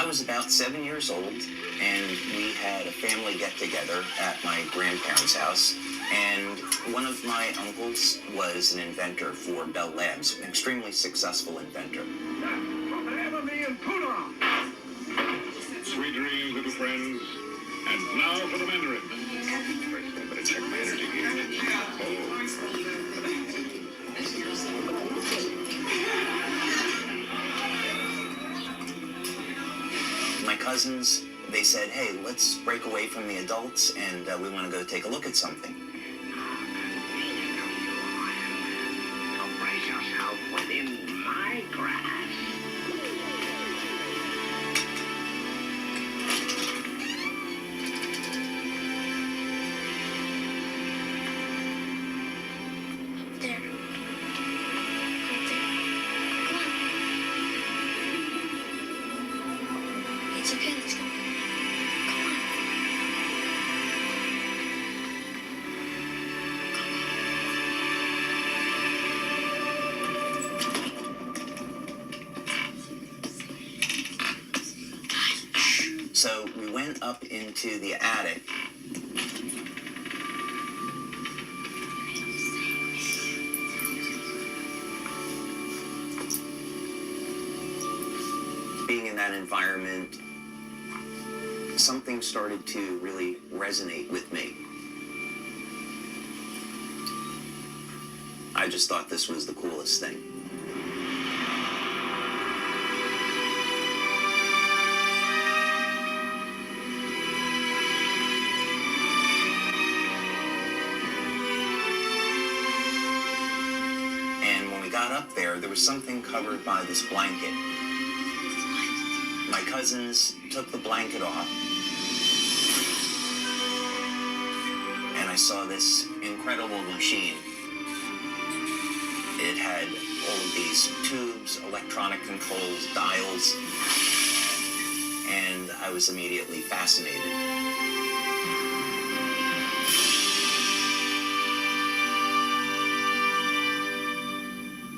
was about 7 years old, and we had a family get-together at my grandparents' house, and one of my uncles was an inventor for Bell Labs, an extremely successful inventor. Sweet dreams, little friends. And now for the Mandarin. First, I better check my energy gauge. My cousins, they said, hey, let's break away from the adults, and we want to go take a look at something. Brace yourself within my grasp. There. Right there. Come on. It's okay, let's go. Come on. So we went up into the attic. Being in that environment, something started to really resonate with me. I just thought this was the coolest thing. And when we got up there was something covered by this blanket. My cousins took the blanket off, and I saw this incredible machine. It had all of these tubes, electronic controls, dials, and I was immediately fascinated.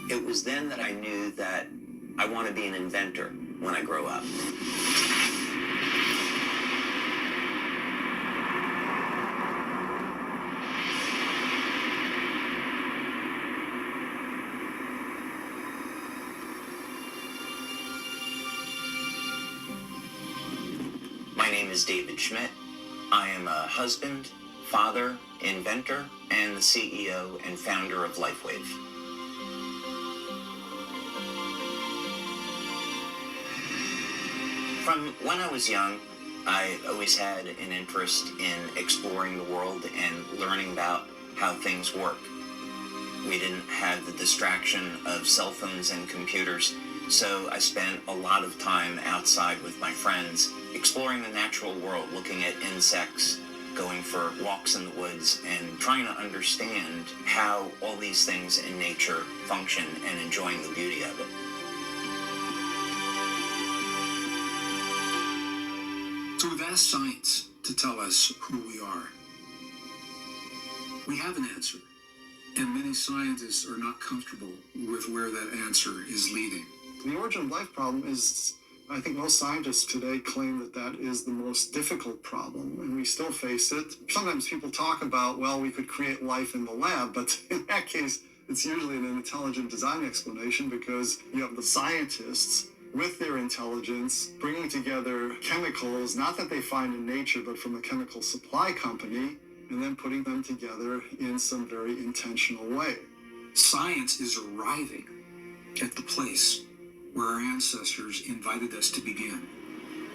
It was then that I knew that I want to be an inventor when I grow up. My name is David Schmidt. I am a husband, father, inventor, and the CEO and founder of Lifewave. From when I was young, I always had an interest in exploring the world and learning about how things work. We didn't have the distraction of cell phones and computers, so I spent a lot of time outside with my friends, exploring the natural world, looking at insects, going for walks in the woods, and trying to understand how all these things in nature function and enjoying the beauty of it. So we've asked science to tell us who we are. We have an answer, and many scientists are not comfortable with where that answer is leading. The origin of life problem is, I think most scientists today claim that that is the most difficult problem, and we still face it. Sometimes people talk about, well, we could create life in the lab, but in that case, it's usually an intelligent design explanation because you have the scientists with their intelligence, bringing together chemicals, not that they find in nature, but from a chemical supply company, and then putting them together in some very intentional way. Science is arriving at the place where our ancestors invited us to begin.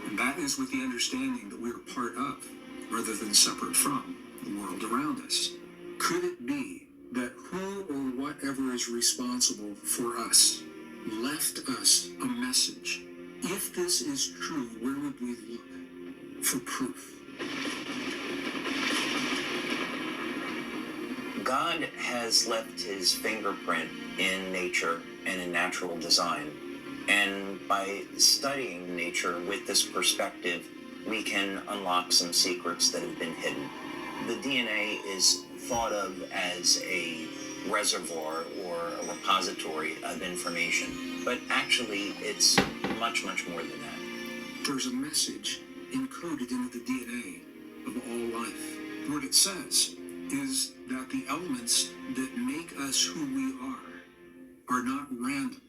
And that is with the understanding that we are part of, rather than separate from, the world around us. Could it be that who or whatever is responsible for us left us a message? If this is true, where would we look for proof? God has left his fingerprint in nature and in natural design. And by studying nature with this perspective, we can unlock some secrets that have been hidden. The DNA is thought of as a reservoir or a repository of information, but actually it's much, much more than that. there's a message encoded into the DNA of all life. What it says is that the elements that make us who we are not random.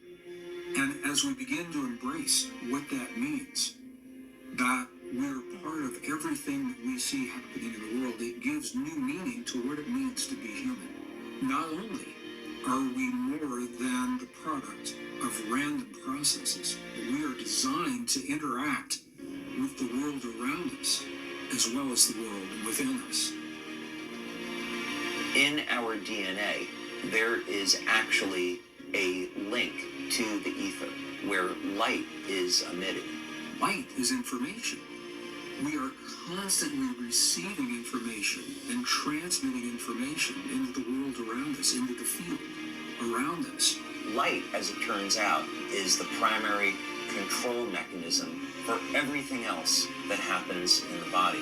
And as we begin to embrace what that means, that we're part of everything that we see happening in the world, it gives new meaning to what it means to be human. Not only are we more than the product of random processes, but we are designed to interact with the world around us as well as the world within us. In our DNA, there is actually a link to the ether where light is emitted. Light is information. We are constantly receiving information and transmitting information into the world around us, into the field around us. Light, as it turns out, is the primary control mechanism for everything else that happens in the body.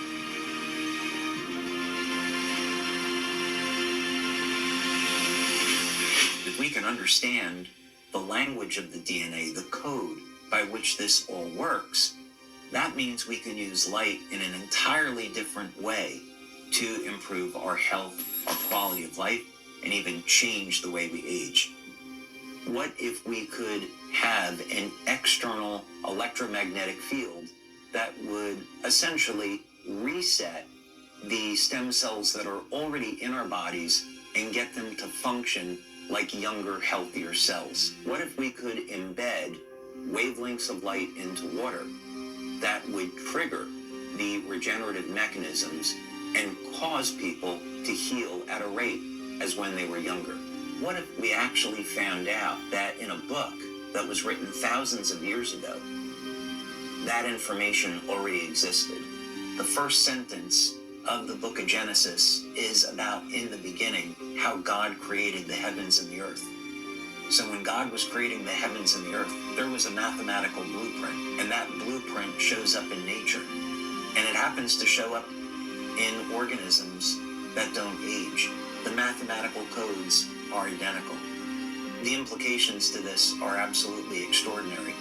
If we can understand the language of the DNA, the code by which this all works, that means we can use light in an entirely different way to improve our health, our quality of life, and even change the way we age. What if we could have an external electromagnetic field that would essentially reset the stem cells that are already in our bodies and get them to function like younger, healthier cells? What if we could embed wavelengths of light into water that would trigger the regenerative mechanisms and cause people to heal at a rate as when they were younger? What if we actually found out that in a book that was written thousands of years ago, that information already existed? The first sentence of the book of Genesis is about, in the beginning, how God created the heavens and the earth. So when God was creating the heavens and the earth, there was a mathematical blueprint, and that blueprint shows up in nature. And it happens to show up in organisms that don't age. The mathematical codes are identical. The implications to this are absolutely extraordinary.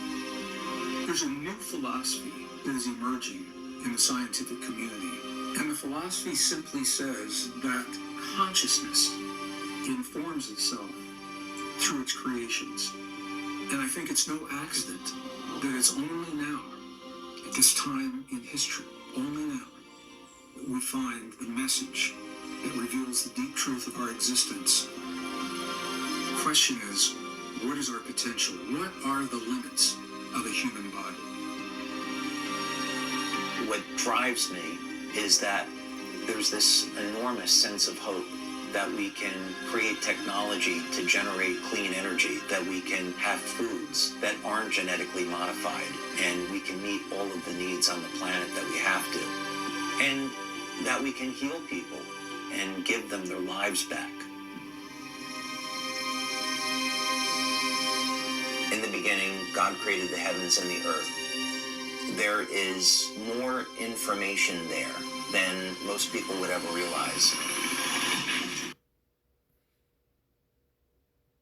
There's a new philosophy that is emerging in the scientific community. And the philosophy simply says that consciousness informs itself through its creations. And I think it's no accident that it's only now, at this time in history, only now, that we find the message that reveals the deep truth of our existence. The question is, what is our potential? What are the limits of a human body? What drives me is that there's this enormous sense of hope that we can create technology to generate clean energy, that we can have foods that aren't genetically modified, and we can meet all of the needs on the planet that we have to, and that we can heal people and give them their lives back. In the beginning, God created the heavens and the earth. There is more information there than most people would ever realize.